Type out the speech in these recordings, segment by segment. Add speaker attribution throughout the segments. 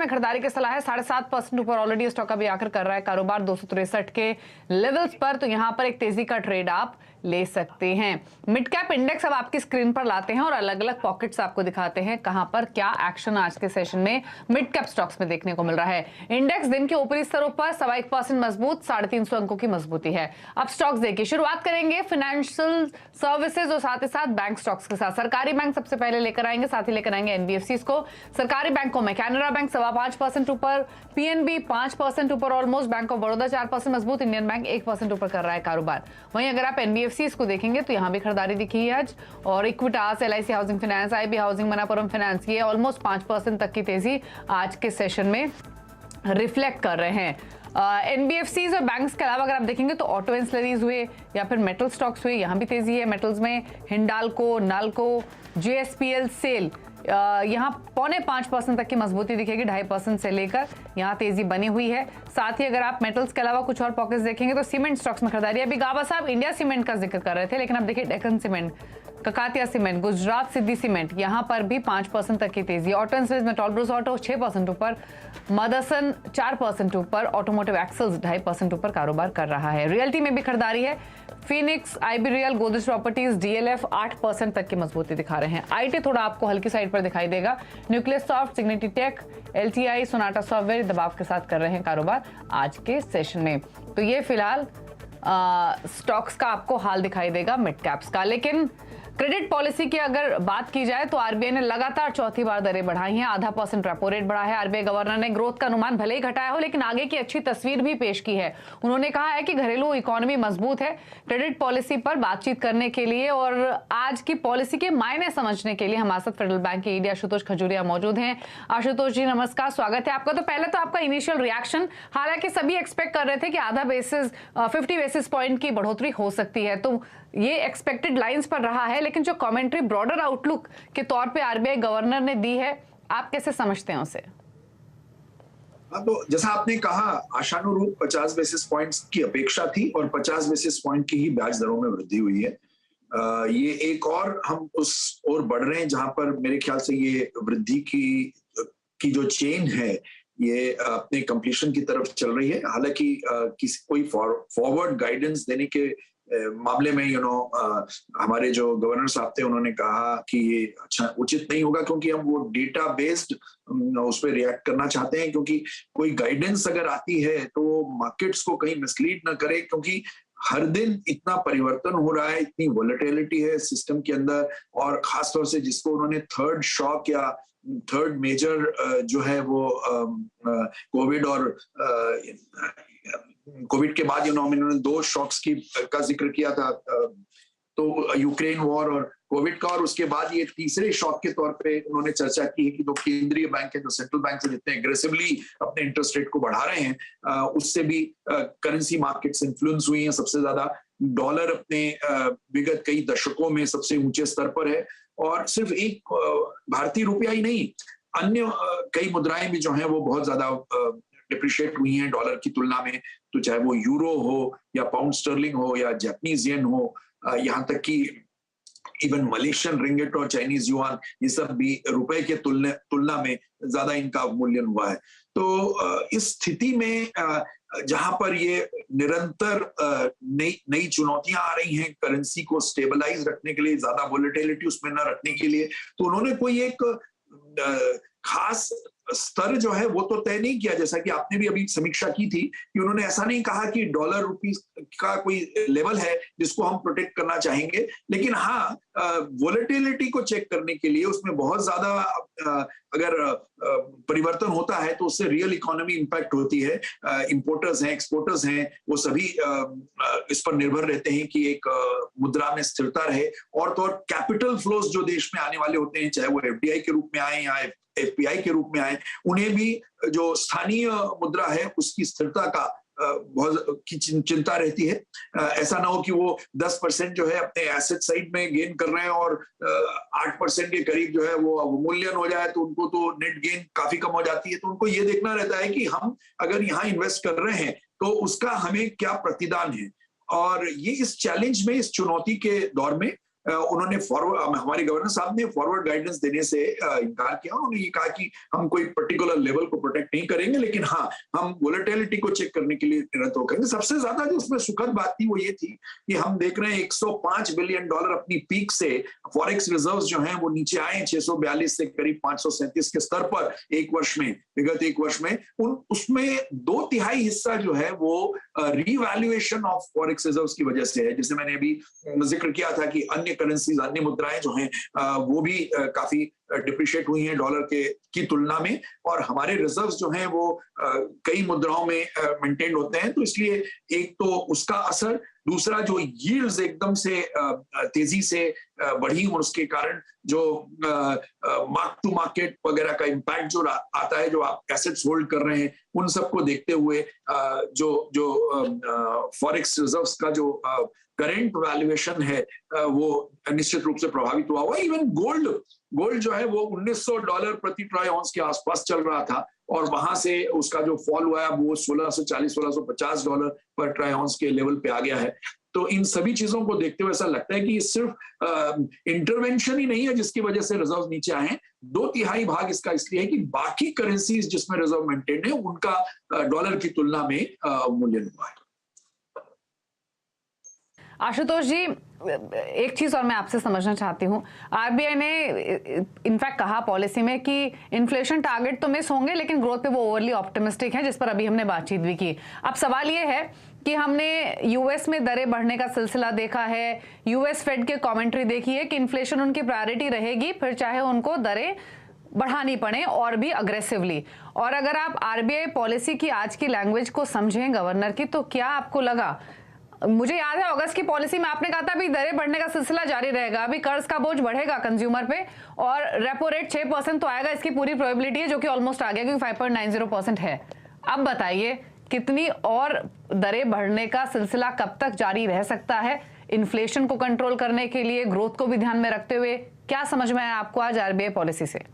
Speaker 1: में खरीदारी की सलाह है। 7.5% ऊपर ऑलरेडी स्टॉक अभी आकर कर रहा है कारोबार 263 के लेवल्स पर, तो यहां पर एक तेजी का ट्रेड आप ले सकते हैं। मिड कैप इंडेक्स अब आपकी स्क्रीन पर लाते हैं और अलग अलग पॉकेट्स आपको दिखाते हैं कहां पर क्या एक्शन आज के सेशन में मिड कैप स्टॉक्स में देखने को मिल रहा है। इंडेक्स दिन के ऊपरी स्तरों पर 1.25% मजबूत, 350 अंकों की मजबूती है। अब स्टॉक्स देखिए, शुरुआत करेंगे फाइनेंशियल सर्विसेज और साथ ही साथ बैंक स्टॉक्स के साथ। सरकारी बैंक सबसे पहले लेकर आएंगे, साथ ही लेकर आएंगे एनबीएफसी को। सरकारी बैंकों में कैनरा बैंक 5.25% ऊपर, पीएनबी 5% ऊपर ऑलमोस्ट, बैंक ऑफ बड़ौदा 4% मजबूत, इंडियन बैंक 1% ऊपर कर रहा है कारोबार। वहीं अगर आप एनबीएफसी को देखेंगे तो यहां भी खरीदारी दिखी है आज, और Equitas, LIC housing finance, IB housing, Manappuram finance, ये ऑलमोस्ट 5% तक की तेजी आज के सेशन में रिफ्लेक्ट कर रहे हैं। एनबीएफसीज और बैंक्स के अलावा अगर आप देखेंगे तो ऑटो एंसिलरीज हुए या फिर मेटल स्टॉक्स हुए, यहां भी तेजी है। मेटल्स में हिंडाल्को, नाल्को, जेएसपीएल, सेल, यहाँ 4.25% तक की मजबूती दिखेगी, 2.5% से लेकर यहाँ तेजी बनी हुई है। साथ ही अगर आप मेटल्स के अलावा कुछ और पॉकेट्स देखेंगे तो सीमेंट स्टॉक्स में खरीदारी। अभी गाबा साहब इंडिया सीमेंट का जिक्र कर रहे थे, लेकिन अब देखिए डेक्कन सीमेंट, ककातिया सीमेंट, गुजरात सिद्धि सीमेंट, यहाँ पर भी 5% तक की तेजी। ऑटो एंसिलरीज में टॉलब्रुस ऑटो 6% ऊपर, मदरसन 4% ऊपर, ऑटोमोटिव एक्सेल्स 2.5% ऊपर कारोबार कर रहा है। रियल्टी में भी खरीदारी है। Phoenix, IB real, Godrej properties, DLF 8% तक की मजबूती दिखा रहे हैं। आईटी थोड़ा आपको हल्की साइड पर दिखाई देगा। Nucleus Soft, Cigniti Tech, LTI, Sonata Software दबाव के साथ कर रहे हैं कारोबार आज के सेशन में। तो ये फिलहाल स्टॉक्स का आपको हाल दिखाई देगा मिड कैप्स का। लेकिन क्रेडिट पॉलिसी की अगर बात की जाए तो आरबीआई ने लगातार चौथी बार दरें बढ़ाई हैं, 0.5% रेपो रेट बढ़ा है। आरबीआई गवर्नर ने ग्रोथ का अनुमान भले ही घटाया हो, लेकिन आगे की अच्छी तस्वीर भी पेश की है। उन्होंने कहा है कि घरेलू इकोनॉमी मजबूत है। क्रेडिट पॉलिसी पर बातचीत करने के लिए और आज की पॉलिसी के मायने समझने के लिए हमारे साथ फेडरल बैंक के ईडी आशुतोष खजूरिया मौजूद हैं। आशुतोष जी नमस्कार, स्वागत है आपका। तो पहले तो आपका इनिशियल रिएक्शन, हालांकि सभी एक्सपेक्ट कर रहे थे कि 50 बेसिस पॉइंट की बढ़ोतरी हो सकती है, तो ये एक्सपेक्टेड लाइंस पर रहा है, लेकिन जो कमेंट्री ब्रॉडर आउटलुक के तौर पे आरबीआई गवर्नर ने दी है, आप कैसे समझते हैं उसे?
Speaker 2: हाँ, तो जैसा आपने कहा, आशानुरूप 50 बेसिस पॉइंट्स की अपेक्षा थी और 50 बेसिस पॉइंट की ही ब्याज दरों में वृद्धि हुई है। ये एक और हम उस ओर बढ़ रहे हैं जहां पर मेरे ख्याल से ये वृद्धि की जो चेन है ये अपने कंप्लीशन की तरफ चल रही है। हालांकि किसी कोई फॉरवर्ड गाइडेंस देने के मामले में हमारे जो गवर्नर साहब थे उन्होंने कहा कि ये अच्छा उचित नहीं होगा, क्योंकि हम वो डेटा बेस्ड उस पर रिएक्ट करना चाहते हैं। क्योंकि कोई गाइडेंस अगर आती है तो मार्केट्स को कहीं मिसलीड ना करे, क्योंकि हर दिन इतना परिवर्तन हो रहा है, इतनी वोलेटिलिटी है सिस्टम के अंदर, और खासतौर से जिसको उन्होंने थर्ड शॉक या थर्ड मेजर जो है वो कोविड और कोविड के बाद इन्होंने 2 शॉक्स का जिक्र किया था, तो यूक्रेन वॉर और कोविड का, और उसके बाद ये तीसरे शॉक के तौर पे उन्होंने चर्चा की है कि जो केंद्रीय बैंक है, जो सेंट्रल बैंक है, जितने एग्रेसिवली अपने इंटरेस्ट रेट को बढ़ा रहे हैं, उससे भी करेंसी मार्केट्स इन्फ्लुएंस हुई हैं। सबसे ज्यादा डॉलर अपने विगत कई दशकों में सबसे ऊंचे स्तर पर है, और सिर्फ एक भारतीय रुपया ही नहीं, अन्य कई मुद्राएं भी जो हैं वो बहुत ज्यादा डिप्रिशिएट हुई हैं डॉलर की तुलना में। तो चाहे वो यूरो हो या पाउंड स्टर्लिंग हो या जापानीज येन हो, यहाँ तक कि इवन मलेशियन रिंगिट और चाइनीज युआन, ये सब भी रुपए के तुलना में ज्यादा इनका अवमूल्यन हुआ है। तो इस स्थिति में जहां पर ये निरंतर नई चुनौतियां आ रही हैं करेंसी को स्टेबलाइज रखने के लिए, ज्यादा वोलेटिलिटी उसमें न रखने के लिए, तो उन्होंने कोई एक खास स्तर जो है वो तो तय नहीं किया। जैसा कि आपने भी अभी समीक्षा की थी कि उन्होंने ऐसा नहीं कहा कि डॉलर रुपीस का कोई लेवल है जिसको हम प्रोटेक्ट करना चाहेंगे, लेकिन हाँ, वोलेटिलिटी को चेक करने के लिए उसमें बहुत ज्यादा अगर परिवर्तन होता है तो उससे रियल इकोनॉमी इंपैक्ट होती है। इंपोर्टर्स हैं, एक्सपोर्टर्स हैं, वो सभी इस पर निर्भर रहते हैं कि एक मुद्रा में स्थिरता रहे, और तो और कैपिटल फ्लोज जो देश में आने वाले होते हैं, चाहे वो एफडीआई के रूप में आए या एफपीआई के रूप में आए, उन्हें भी जो स्थानीय मुद्रा है उसकी स्थिरता का बहुत की चिंता रहती है। ऐसा ना हो कि वो 10% जो है अपने एसेट साइड में गेन कर रहे हैं और 8% के करीब जो है वो अवमूल्यन हो जाए, तो उनको तो नेट गेन काफी कम हो जाती है। तो उनको ये देखना रहता है कि हम अगर यहाँ इन्वेस्ट कर रहे हैं तो उसका हमें क्या प्रतिदान है। और ये इस चैलेंज में, इस चुनौती के दौर में उन्होंने फॉरवर्ड, हमारे गवर्नर साहब ने फॉरवर्ड गाइडेंस देने से इनकार किया। उन्होंने ये कहा कि हम कोई पर्टिकुलर लेवल को प्रोटेक्ट नहीं करेंगे, लेकिन हाँ, हम वोलेटिलिटी को चेक करने के लिए निरंतर करेंगे। सबसे ज्यादा जो उसमें सुखद बात थी वो ये थी कि हम देख रहे हैं $105 बिलियन अपनी पीक से फॉरेक्स रिजर्व्स जो हैं वो नीचे आए 642 से करीब 537 के स्तर पर एक वर्ष में, विगत एक वर्ष में। उसमें 2/3 हिस्सा जो है वो रीवैल्यूएशन ऑफ फॉरेक्स रिजर्व्स की वजह से है। जैसे मैंने अभी जिक्र किया था कि अन्य करेंसीज, अन्य मुद्राएं जो हैं वो भी काफी डिप्रिशिएट हुई हैं डॉलर के की तुलना में, और हमारे रिजर्व्स जो हैं वो कई मुद्राओं में मेंटेन होते हैं। तो इसलिए एक तो उसका असर, दूसरा जो यील्ड्स एकदम से तेजी से बढ़ी और उसके कारण जो मार्क टू मार्केट वगैरह का इम्पैक्ट जो आता है, जो आप एसेट्स होल्ड कर रहे हैं, उन सबको देखते हुए जो फॉरेक्स रिजर्व्स का जो करेंट वैल्यूएशन है वो निश्चित रूप से प्रभावित हुआ। इवन गोल्ड जो है वो $1900 प्रति ट्राई ऑन्स के आसपास चल रहा था, और वहां से उसका जो फॉल हुआ है वो $1640-1650 पर ट्राई ऑन्स के लेवल पे आ गया है। तो इन सभी चीजों को देखते हुए ऐसा लगता है कि ये सिर्फ इंटरवेंशन ही नहीं है जिसकी वजह से रिजर्व नीचे आए हैं। 2/3 भाग इसका इसलिए है कि बाकी करेंसीज जिसमें रिजर्व मेंटेन है उनका डॉलर की तुलना में मूल्य हुआ है।
Speaker 1: आशुतोष जी, एक चीज और मैं आपसे समझना चाहती हूँ। आरबीआई ने इनफैक्ट कहा पॉलिसी में कि इन्फ्लेशन टारगेट तो मिस होंगे, लेकिन ग्रोथ पे वो ओवरली ऑप्टिमिस्टिक है, जिस पर अभी हमने बातचीत भी की। अब सवाल ये है कि हमने यूएस में दरें बढ़ने का सिलसिला देखा है, यूएस फेड के कमेंट्री देखी है कि इन्फ्लेशन उनकी प्रायोरिटी रहेगी, फिर चाहे उनको दरें बढ़ानी पड़े और भी अग्रेसिवली। और अगर आप आरबीआई पॉलिसी की आज की लैंग्वेज को समझें गवर्नर की, तो क्या आपको लगा? मुझे याद है अगस्त की पॉलिसी में आपने कहा था अभी दरें बढ़ने का सिलसिला जारी रहेगा, अभी कर्ज का बोझ बढ़ेगा कंज्यूमर पे, और रेपो रेट 6% तो आएगा, इसकी पूरी प्रोबेबिलिटी है, जो कि ऑलमोस्ट आ गया क्योंकि 5.90% है। अब बताइए कितनी और दरें बढ़ने का सिलसिला कब तक जारी रह सकता है इन्फ्लेशन को कंट्रोल करने के लिए, ग्रोथ को भी ध्यान में रखते हुए? क्या समझ में आया आपको आज आरबीआई पॉलिसी से?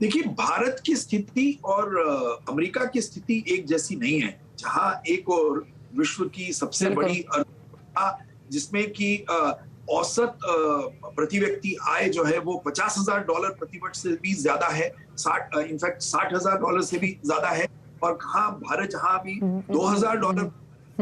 Speaker 2: देखिए, भारत की स्थिति और अमेरिका की स्थिति एक जैसी नहीं है। जहां एक और विश्व की सबसे बड़ी अर्थव्यवस्था, जिसमें कि औसत प्रति व्यक्ति आय जो है वो $50,000 प्रति वर्ष से भी ज्यादा है, इनफैक्ट $60,000 से भी ज्यादा है, और कहा भारत जहां भी $2,000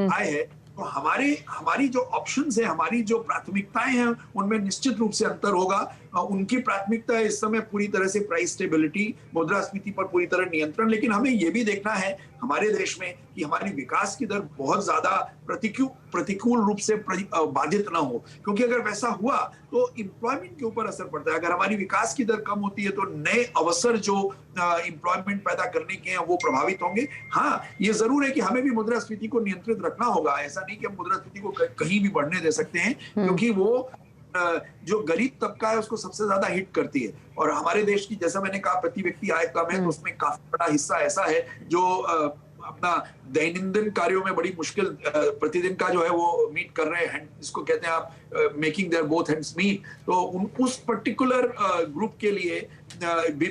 Speaker 2: आय है, तो हमारी जो ऑप्शंस है, हमारी जो प्राथमिकताएं हैं, उनमें निश्चित रूप से अंतर होगा। उनकी प्राथमिकता इस समय पूरी तरह से प्राइस स्टेबिलिटी, मुद्रास्फीति पर पूरी तरह नियंत्रण, लेकिन हमें यह भी देखना है हमारे देश में कि हमारी विकास की दर बहुत ज्यादा प्रतिकूल रूप से बाधित ना हो, क्योंकि अगर वैसा हुआ तो एम्प्लॉयमेंट के ऊपर असर पड़ता है। अगर हमारी विकास की दर कम होती है तो नए अवसर जो एम्प्लॉयमेंट पैदा करने के हैं वो प्रभावित होंगे। हाँ, ये जरूर है कि हमें भी मुद्रास्फीति को नियंत्रित रखना होगा। ऐसा नहीं कि हम मुद्रास्फीति को कहीं भी बढ़ने दे सकते हैं, क्योंकि वो जो गरीब तबका है उसको सबसे ज्यादा हिट करती है। और हमारे देश की, जैसा मैंने कहा, प्रति व्यक्ति आय कम है, तो उसमें काफी बड़ा हिस्सा ऐसा है जो अपना दैनंदिन कार्यों में बड़ी मुश्किल प्रतिदिन का जो है वो मीट कर रहे हैं, इसको कहते हैं आप making their both hands meet. तो उस पर्टिकुलर ग्रुप के लिए,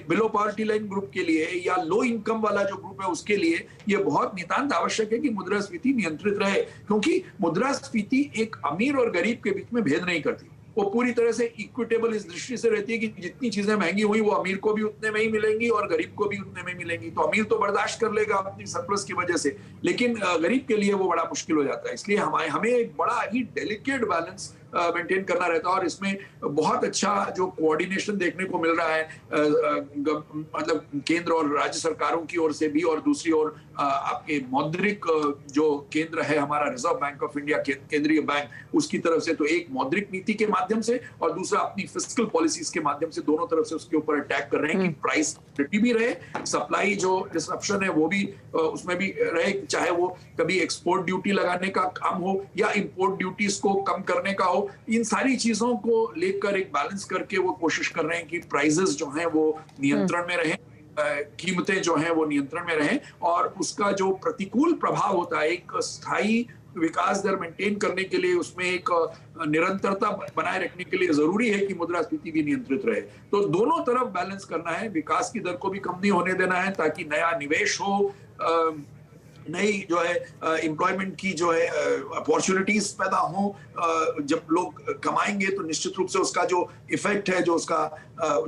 Speaker 2: बिलो पॉवर्टी लाइन ग्रुप के लिए या लो इनकम वाला जो ग्रुप है उसके लिए ये बहुत नितांत आवश्यक है कि मुद्रास्फीति नियंत्रित रहे, क्योंकि मुद्रास्फीति एक अमीर और गरीब के बीच में भेद नहीं करती। वो पूरी तरह से इक्विटेबल इस दृष्टि से रहती है कि जितनी चीजें महंगी हुई वो अमीर को भी उतने में ही मिलेंगी और गरीब को भी उतने में मिलेंगी। तो अमीर तो बर्दाश्त कर लेगा अपनी सरप्लस की वजह से, लेकिन गरीब के लिए वो बड़ा मुश्किल हो जाता है। इसलिए हमें एक बड़ा ही डेलिकेट बैलेंस मेंटेन करना रहता है, और इसमें बहुत अच्छा जो कोऑर्डिनेशन देखने को मिल रहा है, मतलब केंद्र और राज्य सरकारों की ओर से भी, और दूसरी ओर आपके मौद्रिक जो केंद्र है हमारा रिजर्व बैंक ऑफ इंडिया, केंद्रीय बैंक, उसकी तरफ से तो एक मौद्रिक नीति के माध्यम से और दूसरा अपनी फिस्कल पॉलिसीज के माध्यम से, दोनों तरफ से उसके ऊपर अटैक कर रहे हैं कि प्राइस स्टेबिलिटी भी रहे, सप्लाई जो डिसरप्शन है वो भी उसमें भी रहे, चाहे वो कभी एक्सपोर्ट ड्यूटी लगाने का काम हो या इंपोर्ट ड्यूटीज को कम करने का हो। इन सारी चीजों को लेकर एक बैलेंस करके वो कोशिश कर रहे हैं कि प्राइसेस जो हैं वो नियंत्रण में रहें, कीमतें जो हैं वो नियंत्रण में रहें, और उसका जो प्रतिकूल प्रभाव होता है, एक स्थायी विकास दर मेंटेन करने के लिए, उसमें एक निरंतरता बनाए रखने के लिए जरूरी है कि मुद्रास्फीति भी नियंत्रित रहे। तो दोनों तरफ बैलेंस करना है, विकास की दर को भी कम नहीं होने देना है ताकि नया निवेश हो, नई जो है एम्प्लॉयमेंट की जो है अपॉर्चुनिटीज पैदा हो, जब लोग कमाएंगे तो निश्चित रूप से उसका जो इफेक्ट है, जो उसका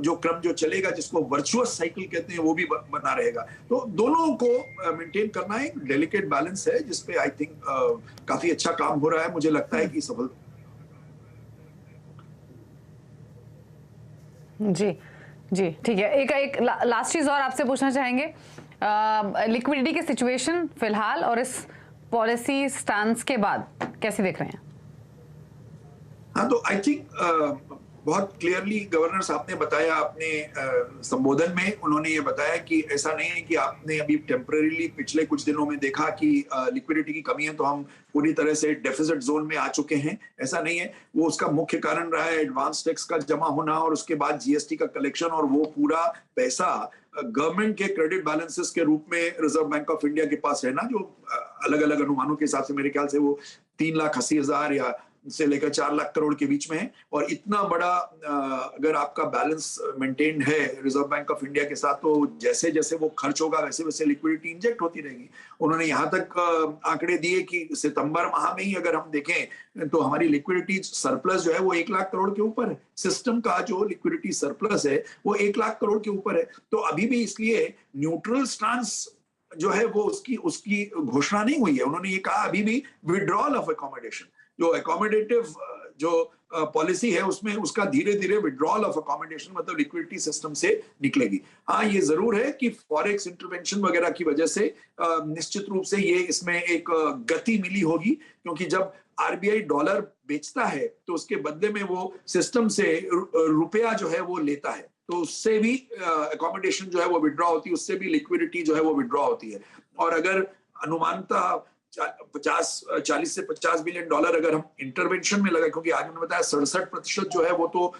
Speaker 2: जो क्रम जो चलेगा, जिसको वर्चुअस साइकिल कहते हैं, वो भी बना रहेगा। तो दोनों को मेंटेन करना एक डेलिकेट बैलेंस है, जिसपे आई थिंक काफी अच्छा काम हो रहा है। मुझे लगता है कि सफल
Speaker 1: जी जी ठीक है। एक लास्ट चीज और आपसे पूछना चाहेंगे, लिक्विडिटी की सिचुएशन फिलहाल और इस पॉलिसी स्टांस के बाद कैसे देख रहे हैं?
Speaker 2: हाँ, तो आई थिंक बहुत क्लियरली गवर्नर साहब ने बताया अपने संबोधन में। उन्होंने ये बताया कि ऐसा नहीं है कि आपने अभी टेम्परेरीली पिछले कुछ दिनों में देखा कि लिक्विडिटी की कमी है तो हम पूरी तरह से डेफिसिट जोन में आ चुके हैं, ऐसा नहीं है। वो उसका मुख्य कारण रहा है एडवांस टैक्स का जमा होना और उसके बाद जीएसटी का कलेक्शन, और वो पूरा पैसा गवर्नमेंट के क्रेडिट बैलेंसेस के रूप में रिजर्व बैंक ऑफ इंडिया के पास है ना, जो अलग अलग अनुमानों के हिसाब से मेरे ख्याल से वो 3,80,000 या से लेकर 4 लाख करोड़ के बीच में है। और इतना बड़ा अगर आपका बैलेंस मेंटेन है रिजर्व बैंक ऑफ इंडिया के साथ, तो जैसे जैसे वो खर्च होगा वैसे वैसे लिक्विडिटी इंजेक्ट होती रहेगी। उन्होंने यहाँ तक आंकड़े दिए कि सितंबर माह में ही अगर हम देखें तो हमारी लिक्विडिटी सरप्लस जो है वो 1 लाख करोड़ के ऊपर है। सिस्टम का जो लिक्विडिटी सरप्लस है वो 1 लाख करोड़ के ऊपर है। तो अभी भी इसलिए न्यूट्रल स्टांस जो है वो उसकी घोषणा नहीं हुई है। उन्होंने ये कहा अभी भी विड्रॉल ऑफ अकोमोडेशन, जो अकोमोडेटिव जो पॉलिसी है उसमें उसका धीरे धीरे विड्रॉल ऑफ अकोमोडेशन मतलब लिक्विडिटी सिस्टम से निकलेगी। हाँ, ये जरूर है कि फॉरेक्स इंटरवेंशन वगैरह की वजह से निश्चित रूप से ये इसमें एक गति मिली होगी, क्योंकि जब आरबीआई डॉलर बेचता है तो उसके बदले में वो सिस्टम से रुपया जो है वो लेता है, तो उससे भी अकोमोडेशन जो है वो विड्रॉ होती है, उससे भी लिक्विडिटी जो है वो विड्रॉ होती है। और अगर अनुमानतः 40 से 50 बिलियन डॉलर अगर हम इंटरवेंशन में लगा, क्योंकि आज मैंने बताया 67% जो है वो तो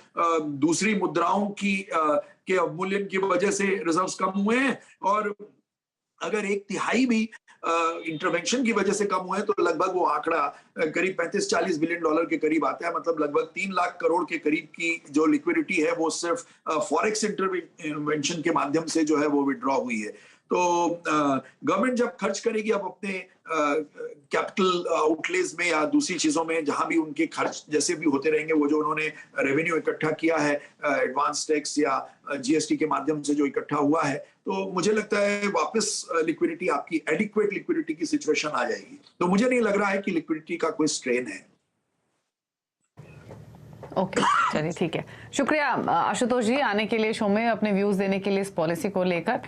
Speaker 2: दूसरी मुद्राओं की के अवमूल्यन की वजह से रिजर्व्स कम हुए हैं, और अगर 1/3 भी इंटरवेंशन की वजह से कम हुए तो लगभग वो आंकड़ा करीब 35-40 बिलियन डॉलर के करीब आता है। मतलब लगभग 3 लाख करोड़ के करीब की जो लिक्विडिटी है वो सिर्फ फॉरेक्स इंटरवेंशन के माध्यम से जो है वो विड्रॉ हुई है। तो गवर्नमेंट जब खर्च करेगी अब अपने कैपिटल आउटलेज में या दूसरी चीजों में, जहां भी उनके खर्च जैसे भी होते रहेंगे, वो जो उन्होंने रेवेन्यू इकट्ठा किया है एडवांस टैक्स या जीएसटी के माध्यम से जो इकट्ठा हुआ है, तो मुझे लगता है वापस लिक्विडिटी आपकी एडिक्वेट लिक्विडिटी की सिचुएशन आ जाएगी। तो मुझे नहीं लग रहा है कि लिक्विडिटी का कोई स्ट्रेन है।
Speaker 1: ओके, चलिए ठीक है। शुक्रिया आशुतोष जी आने के लिए शो में, अपने व्यूज देने के लिए इस पॉलिसी को लेकर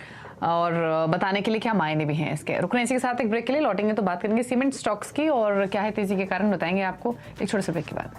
Speaker 1: और बताने के लिए क्या मायने भी हैं इसके। रुकने इसी के साथ एक ब्रेक के लिए, लौटेंगे तो बात करेंगे सीमेंट स्टॉक्स की और क्या है तेजी के कारण, बताएंगे आपको एक छोटे से ब्रेक के बाद।